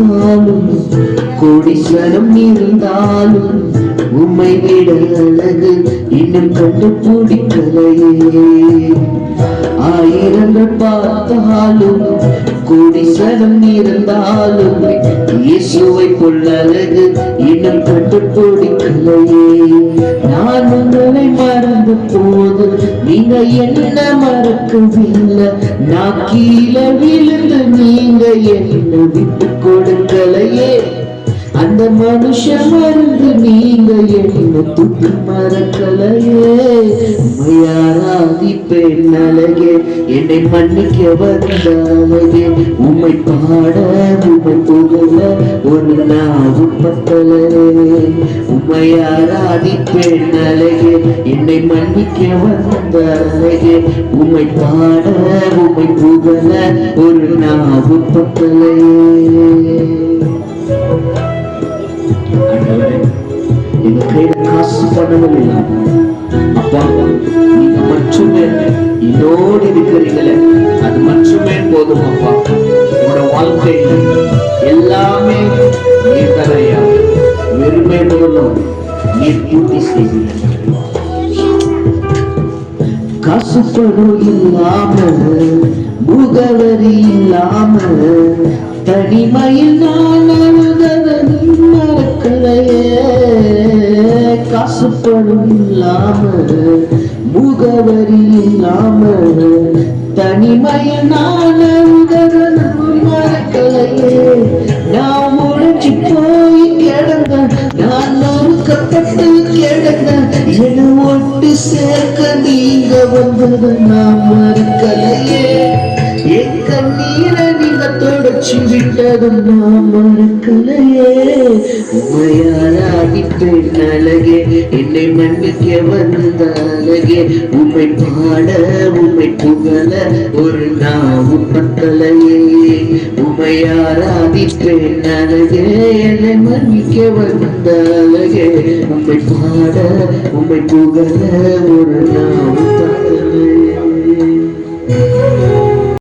பார்த்தாலும் கோடீஸ்வரம் இருந்தாலும் உம்மை விட அழகு இன்னும் கண்டுபிடிக்கலையே. ஆயிரங்கள் பார்த்தாலும் கோடீஸ்வரம் இருந்தாலும் இயேசுவை போல் அழகு இன்னும் கண்டுபிடிக்கலையே. நான் உங்களை மறந்த போது நீங்க என்ன மறக்கவில்லை. நான் கீழே விழுந்து நீங்க என்ன விட்டு கொடுக்கலையே. அந்த மனுஷன் மருந்து நீங்க என்ன துட்டு மறக்கலையே. உம்மையாராதிப்பேன் அழகே, என்னை மன்னிக்க வந்த அழகே. உம்மை பாட உம்மை புகழ ஒரு நாவு பத்தலையே. உம்மையாராதிப்பேன் அழகே, என்னை மன்னிக்க வந்த அழகே. உம்மை பாட உம்மை புகழ ஒரு நாவு பத்தலையே. எங்க கையில காசு பணங்கள் இல்லாம அப்பா நீங்க மட்டுமே என்னோடு இருக்கிறீங்களே, அது மட்டுமே போதும் அப்பா. என்னோட வாழ்க்கையில எல்லாமே நீர் தரையா வெறுமை முதலும் நீர் பூர்த்தி செய்வீங்க. காசு பணம் இல்லாம முகவரி இல்லாம தனிமையில் நான் அழுதவன் மறக்கலையே. காசு பணம் இல்லாம முகவரி இல்லாம தனிமையில் நான் அழுதவன் மறக்கலையே. நான் உழைச்சி போய் கிடந்த, நான் நொறுக்கப்பட்டு கிடந்த, என ஒட்டு சேர்க்க நீங்க வந்தது நான் மறக்கலையே. என் கண்ணீரை நீங்க தொடச்சி விட்டதும் நான் மறக்கலையே. உம்மையாராதிப்பேன் அழகே, என்னை மன்னிக்க வந்த அழகே. உம்மை பாட உம்மை புகழ ஒரு நாவு பத்தலையே. உம்மையாராதிப்பேன் அழகே, என்னை மன்னிக்க வந்த அழகே. உம்மை பாட உம்மை புகழ ஒரு நாவு பத்தலையே.